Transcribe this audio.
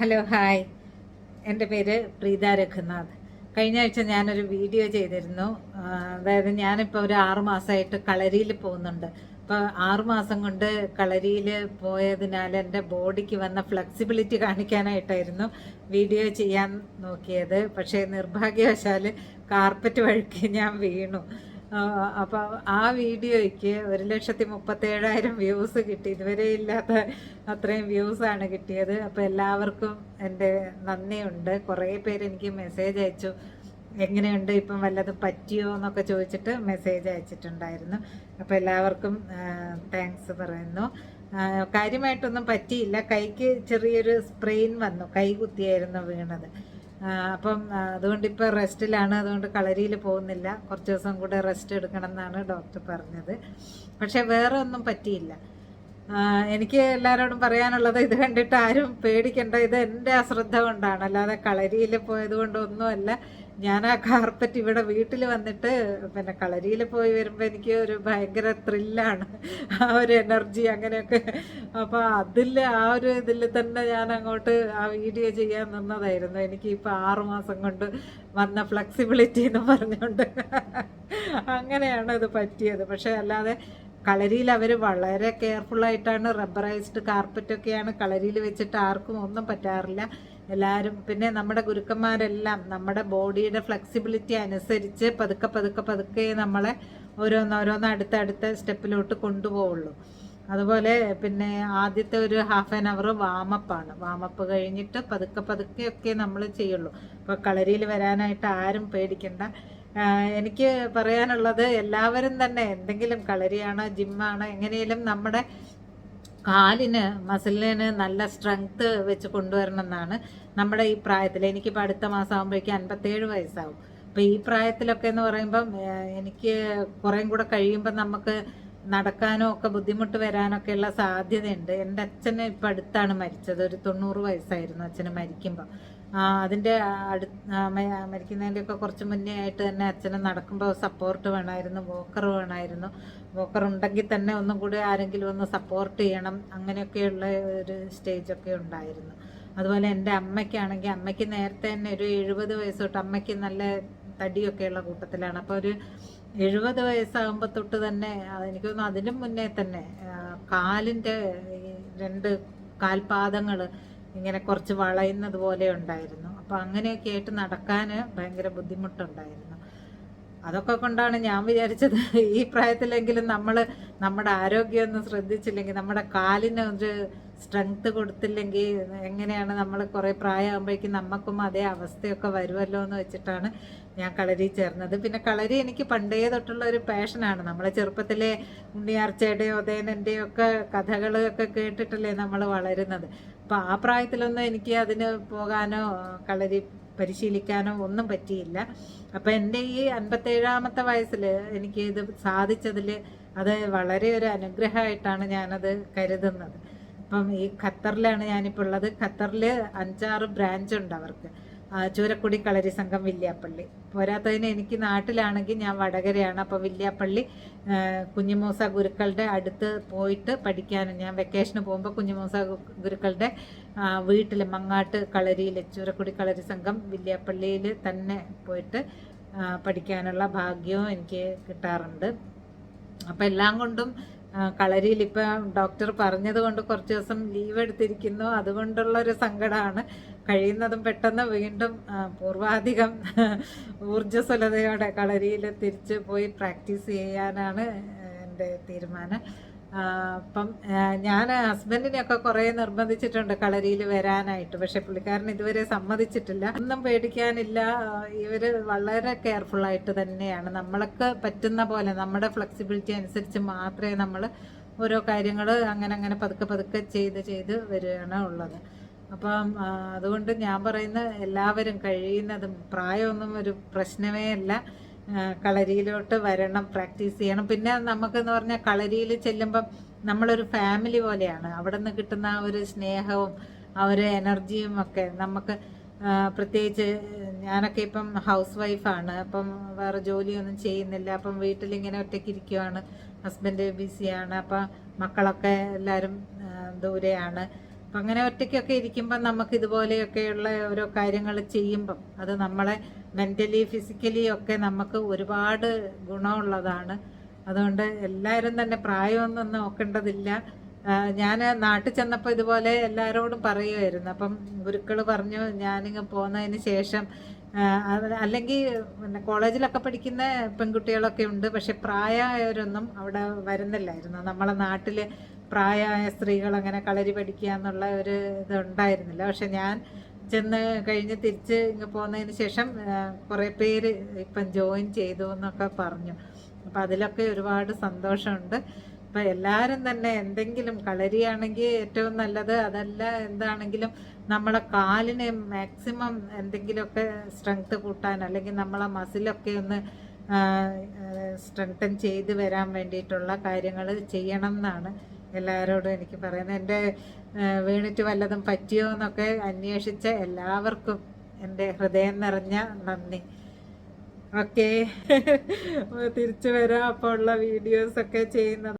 Hello hi, എൻ്റെ പേര് പ്രീത രഘുനാഥ്. കഴിഞ്ഞ ആഴ്ച ഞാനൊരു വീഡിയോ ചെയ്തിരുന്നു. അതായത് ഞാനിപ്പോൾ ഒരു 6 മാസമായിട്ട് കളരിയിൽ പോകുന്നുണ്ട്. അപ്പോൾ 6 മാസം കൊണ്ട് കളരിയിൽ പോയതിനാൽ എൻ്റെ ബോഡിക്ക് വന്ന ഫ്ലെക്സിബിലിറ്റി കാണിക്കാനായിട്ടായിരുന്നു വീഡിയോ ചെയ്യാൻ നോക്കിയത്. പക്ഷേ നിർഭാഗ്യവശാൽ കാർപ്പറ്റ് വഴുക്കി ഞാൻ വീണു. അപ്പോൾ ആ വീഡിയോയ്ക്ക് 1,37,000 വ്യൂസ് കിട്ടി. ഇതുവരെ ഇല്ലാത്ത അത്രയും വ്യൂസാണ് കിട്ടിയത്. അപ്പോൾ എല്ലാവർക്കും എൻ്റെ നന്ദിയുണ്ട്. കുറേ പേര് എനിക്ക് മെസ്സേജ് അയച്ചു, എങ്ങനെയുണ്ട്, ഇപ്പം വല്ലതും പറ്റിയോ എന്നൊക്കെ ചോദിച്ചിട്ട് മെസ്സേജ് അയച്ചിട്ടുണ്ടായിരുന്നു. അപ്പോൾ എല്ലാവർക്കും താങ്ക്സ് പറയുന്നു. കാര്യമായിട്ടൊന്നും പറ്റിയില്ല. കൈക്ക് ചെറിയൊരു സ്പ്രെയിൻ വന്നു, കൈ കുത്തിയായിരുന്നു വീണത്. അപ്പം അതുകൊണ്ട് ഇപ്പോൾ റെസ്റ്റിലാണ്. അതുകൊണ്ട് കളരിയിൽ പോകുന്നില്ല. കുറച്ച് ദിവസം കൂടെ റെസ്റ്റ് എടുക്കണം എന്നാണ് ഡോക്ടർ പറഞ്ഞത്. പക്ഷേ വേറെ ഒന്നും പറ്റിയില്ല. എനിക്ക് എല്ലാവരോടും പറയാനുള്ളത്, ഇത് കണ്ടിട്ട് ആരും പേടിക്കേണ്ട. ഇത് എൻ്റെ അശ്രദ്ധ കൊണ്ടാണ്, അല്ലാതെ കളരിയിൽ പോയത് കൊണ്ടൊന്നുമല്ല. ഞാൻ ആ കാർപ്പറ്റ് ഇവിടെ വീട്ടിൽ വന്നിട്ട് പിന്നെ കളരിയിൽ പോയി വരുമ്പോൾ എനിക്ക് ഒരു ഭയങ്കര ത്രില്ലാണ്, ആ ഒരു എനർജി അങ്ങനെയൊക്കെ. അപ്പോൾ ആ ഒരു ഇതിൽ തന്നെ ഞാൻ അങ്ങോട്ട് ആ വീഡിയോ ചെയ്യാൻ നിന്നതായിരുന്നു. എനിക്ക് ഇപ്പോൾ 6 മാസം കൊണ്ട് വന്ന ഫ്ലെക്സിബിലിറ്റി എന്ന് പറഞ്ഞുകൊണ്ട് അങ്ങനെയാണ് ഇത് പറ്റിയത്. പക്ഷേ അല്ലാതെ കളരിയിൽ അവർ വളരെ കെയർഫുള്ളായിട്ടാണ്, റബ്ബറൈസ്ഡ് കാർപ്പറ്റൊക്കെയാണ് കളരിയിൽ വെച്ചിട്ട് ആർക്കും ഒന്നും പറ്റാറില്ല. എല്ലാവരും, പിന്നെ നമ്മുടെ ഗുരുക്കന്മാരെല്ലാം നമ്മുടെ ബോഡിയുടെ ഫ്ലെക്സിബിലിറ്റി അനുസരിച്ച് പതുക്കെ പതുക്കെ പതുക്കെ നമ്മളെ ഓരോന്നോരോന്ന് അടുത്തടുത്ത സ്റ്റെപ്പിലോട്ട് കൊണ്ടുപോവുള്ളൂ. അതുപോലെ പിന്നെ ആദ്യത്തെ ഒരു ഹാഫ് ആൻ അവർ വാമപ്പാണ്. വാമപ്പ് കഴിഞ്ഞിട്ട് പതുക്കെ പതുക്കെയൊക്കെ നമ്മൾ ചെയ്യുള്ളൂ. അപ്പോൾ കളരിയിൽ വരാനായിട്ട് ആരും പേടിക്കണ്ട. എനിക്ക് പറയാനുള്ളത്, എല്ലാവരും തന്നെ എന്തെങ്കിലും കളരിയാണ്, ജിമ്മാണ്, എങ്ങനെയും നമ്മുടെ കാലിന്, മസിലിന് നല്ല സ്ട്രെങ്ത് വെച്ച് കൊണ്ടുവരണം എന്നാണ്. നമ്മുടെ ഈ പ്രായത്തിൽ, എനിക്കിപ്പോൾ അടുത്ത മാസം ആകുമ്പോഴേക്കും 57 വയസ്സാവും. അപ്പോൾ ഈ പ്രായത്തിലൊക്കെ എന്ന് പറയുമ്പം എനിക്ക് കുറേയും കൂടെ കഴിയുമ്പോൾ നമുക്ക് നടക്കാനോ ഒക്കെ ബുദ്ധിമുട്ട് വരാനൊക്കെ ഉള്ള സാധ്യതയുണ്ട്. എൻ്റെ അച്ഛന് ഇപ്പം അടുത്താണ് മരിച്ചത്. ഒരു 90 വയസ്സായിരുന്നു അച്ഛന് മരിക്കുമ്പോൾ. അതിൻ്റെ മരിക്കുന്നതിൻ്റെയൊക്കെ കുറച്ച് മുന്നേ ആയിട്ട് തന്നെ അച്ഛന് നടക്കുമ്പോൾ സപ്പോർട്ട് വേണമായിരുന്നു, വോക്കർ വേണമായിരുന്നു. വോക്കർ ഉണ്ടെങ്കിൽ തന്നെ ഒന്നും കൂടി ആരെങ്കിലും ഒന്ന് സപ്പോർട്ട് ചെയ്യണം, അങ്ങനെയൊക്കെയുള്ള ഒരു സ്റ്റേജൊക്കെ ഉണ്ടായിരുന്നു. അതുപോലെ എൻ്റെ അമ്മയ്ക്കാണെങ്കിൽ, അമ്മയ്ക്ക് നേരത്തെ തന്നെ ഒരു 70 വയസ്സ് തൊട്ട്, അമ്മയ്ക്ക് നല്ല തടിയൊക്കെയുള്ള കൂട്ടത്തിലാണ്. അപ്പോൾ ഒരു 70 വയസ്സാകുമ്പോൾ തൊട്ട് തന്നെ, എനിക്ക് തോന്നുന്നു അതിന് മുന്നേ തന്നെ കാലിൻ്റെ 2 കാൽപാദങ്ങൾ ഇങ്ങനെ കുറച്ച് വളയുന്നത് പോലെ ഉണ്ടായിരുന്നു. അപ്പോൾ അങ്ങനെയൊക്കെ ആയിട്ട് നടക്കാൻ ഭയങ്കര ബുദ്ധിമുട്ടുണ്ടായിരുന്നു. അതൊക്കെ കൊണ്ടാണ് ഞാൻ വിചാരിച്ചത്, ഈ പ്രായത്തിലെങ്കിലും നമ്മൾ നമ്മുടെ ആരോഗ്യം ഒന്ന് ശ്രദ്ധിച്ചില്ലെങ്കിൽ, നമ്മുടെ കാലിന് ഒരു സ്ട്രെങ്ത് കൊടുത്തില്ലെങ്കിൽ എങ്ങനെയാണ് നമ്മൾ കുറേ പ്രായമാകുമ്പോഴേക്കും നമുക്കും അതേ അവസ്ഥയൊക്കെ വരുമല്ലോ എന്ന് വെച്ചിട്ടാണ് ഞാൻ കളരി ചേർന്നത്. പിന്നെ കളരി എനിക്ക് പണ്ടേ തൊട്ടുള്ള ഒരു പാഷനാണ്. നമ്മളെ ചെറുപ്പത്തിലെ ഉണ്ണിയാർച്ചയുടെയോ ഉദയനൻ്റെയോ ഒക്കെ കഥകളൊക്കെ കേട്ടിട്ടല്ലേ നമ്മൾ വളരുന്നത്. അപ്പോൾ ആ പ്രായത്തിലൊന്നും എനിക്ക് അതിന് പോകാനോ കളരി പരിശീലിക്കാനോ ഒന്നും പറ്റിയില്ല. അപ്പം എൻ്റെ ഈ 57-ാമത്തെ വയസ്സിൽ എനിക്ക് ഇത് സാധിച്ചതിൽ അത് വളരെ ഒരു അനുഗ്രഹമായിട്ടാണ് ഞാനത് കരുതുന്നത്. അപ്പം ഈ ഖത്തറിലാണ് ഞാനിപ്പോൾ ഉള്ളത്. ഖത്തറിൽ 5-6 ബ്രാഞ്ചുണ്ട് അവർക്ക്. ചൂരക്കുടി കളരി സംഘം വില്യാപ്പള്ളി. പോരാത്തതിന് എനിക്ക് നാട്ടിലാണെങ്കിൽ ഞാൻ വടകരയാണ്. അപ്പോൾ വില്യാപ്പള്ളി കുഞ്ഞിമൂസ ഗുരുക്കളുടെ അടുത്ത് പോയിട്ട് പഠിക്കാനും, ഞാൻ വെക്കേഷന് പോകുമ്പോൾ കുഞ്ഞിമൂസ ഗുരുക്കളുടെ വീട്ടിൽ മങ്ങാട്ട് കളരിയിൽ, ചൂരക്കുടി കളരി സംഘം വില്യാപ്പള്ളിയിൽ തന്നെ പോയിട്ട് പഠിക്കാനുള്ള ഭാഗ്യവും എനിക്ക് കിട്ടാറുണ്ട്. അപ്പോൾ എല്ലാം കൊണ്ടും കളരിയിൽ ഇപ്പം ഡോക്ടർ പറഞ്ഞത് കൊണ്ട് കുറച്ച് ദിവസം ലീവ് എടുത്തിരിക്കുന്നു. അതുകൊണ്ടുള്ളൊരു സങ്കടമാണ്. കഴിയുന്നതും പെട്ടെന്ന് വീണ്ടും പൂർവാധികം ഊർജ്ജസ്വലതയോടെ കളരിയിൽ തിരിച്ച് പോയി പ്രാക്ടീസ് ചെയ്യാനാണ് എൻ്റെ തീരുമാനം. അപ്പം ഞാൻ ഹസ്ബൻഡിനെയൊക്കെ കുറേ നിർബന്ധിച്ചിട്ടുണ്ട് കളരിയിൽ വരാനായിട്ട്. പക്ഷെ പുള്ളിക്കാരൻ ഇതുവരെ സമ്മതിച്ചിട്ടില്ല. ഒന്നും പേടിക്കാനില്ല. ഇവർ വളരെ കെയർഫുള്ളായിട്ട് തന്നെയാണ്, നമ്മൾക്ക് പറ്റുന്ന പോലെ നമ്മുടെ ഫ്ലെക്സിബിലിറ്റി അനുസരിച്ച് മാത്രമേ നമ്മൾ ഓരോ കാര്യങ്ങൾ അങ്ങനെ പതുക്കെ പതുക്കെ ചെയ്ത് വരികയാണ് ഉള്ളത്. അപ്പം അതുകൊണ്ട് ഞാൻ പറയുന്ന എല്ലാവരും കഴിയുന്നതും, പ്രായമൊന്നും ഒരു പ്രശ്നമേ അല്ല, കളരിയിലോട്ട് വരണം, പ്രാക്ടീസ് ചെയ്യണം. പിന്നെ നമുക്കെന്ന് പറഞ്ഞാൽ കളരിയിൽ ചെല്ലുമ്പം നമ്മളൊരു ഫാമിലി പോലെയാണ്. അവിടെ നിന്ന് കിട്ടുന്ന ആ ഒരു സ്നേഹവും ആ ഒരു എനർജിയും ഒക്കെ നമുക്ക്, പ്രത്യേകിച്ച് ഞാനൊക്കെ ഇപ്പം ഹൗസ് വൈഫാണ്. അപ്പം വേറെ ജോലിയൊന്നും ചെയ്യുന്നില്ല. അപ്പം വീട്ടിലിങ്ങനെ ഒറ്റയ്ക്ക് ഇരിക്കുവാണ്. ഹസ്ബൻഡ് ബിസിയാണ്. അപ്പം മക്കളൊക്കെ എല്ലാവരും ദൂരെയാണ്. അപ്പം അങ്ങനെ ഒറ്റയ്ക്കൊക്കെ ഇരിക്കുമ്പം നമുക്ക് ഇതുപോലെയൊക്കെയുള്ള ഓരോ കാര്യങ്ങൾ ചെയ്യുമ്പം അത് നമ്മളെ മെൻ്റലി ഫിസിക്കലി ഒക്കെ നമുക്ക് ഒരുപാട് ഗുണമുള്ളതാണ്. അതുകൊണ്ട് എല്ലാവരും തന്നെ പ്രായമൊന്നും നോക്കേണ്ടതില്ല. ഞാൻ നാട്ടിൽ ചെന്നപ്പോൾ ഇതുപോലെ എല്ലാവരോടും പറയുമായിരുന്നു. അപ്പം ഗുരുക്കൾ പറഞ്ഞു ഞാനിങ്ങ് പോകുന്നതിന് ശേഷം അല്ലെങ്കിൽ പിന്നെ കോളേജിലൊക്കെ പഠിക്കുന്ന പെൺകുട്ടികളൊക്കെ ഉണ്ട്, പക്ഷെ പ്രായമായവരൊന്നും അവിടെ വരുന്നില്ലായിരുന്നു. നമ്മളെ നാട്ടിൽ പ്രായമായ സ്ത്രീകൾ അങ്ങനെ കളരി പഠിക്കുക എന്നുള്ള ഒരു ഇതുണ്ടായിരുന്നില്ല. പക്ഷെ ഞാൻ ചെന്ന് കഴിഞ്ഞ് തിരിച്ച് ഇങ്ങ് പോകുന്നതിന് ശേഷം കുറേ പേര് ഇപ്പം ജോയിൻ ചെയ്തു എന്നൊക്കെ പറഞ്ഞു. അപ്പം അതിലൊക്കെ ഒരുപാട് സന്തോഷമുണ്ട്. അപ്പം എല്ലാവരും തന്നെ എന്തെങ്കിലും കളരിയാണെങ്കിൽ ഏറ്റവും നല്ലത്, അതല്ല എന്താണെങ്കിലും നമ്മളെ കാലിന് മാക്സിമം എന്തെങ്കിലുമൊക്കെ സ്ട്രെങ്ത് കൂട്ടാൻ അല്ലെങ്കിൽ നമ്മളെ മസിലൊക്കെ ഒന്ന് സ്ട്രെങ്തൻ ചെയ്ത് വരാൻ വേണ്ടിയിട്ടുള്ള കാര്യങ്ങൾ ചെയ്യണം എന്നാണ് എല്ലാവരോടും എനിക്ക് പറയുന്നത്. എൻ്റെ വീണിട്ട് വല്ലതും പറ്റിയോ എന്നൊക്കെ അന്വേഷിച്ച എല്ലാവർക്കും എൻ്റെ ഹൃദയം നിറഞ്ഞ നന്ദി. ഓക്കെ, തിരിച്ചു വരാം. അപ്പോൾ ഉള്ള വീഡിയോസൊക്കെ ചെയ്യുന്നത്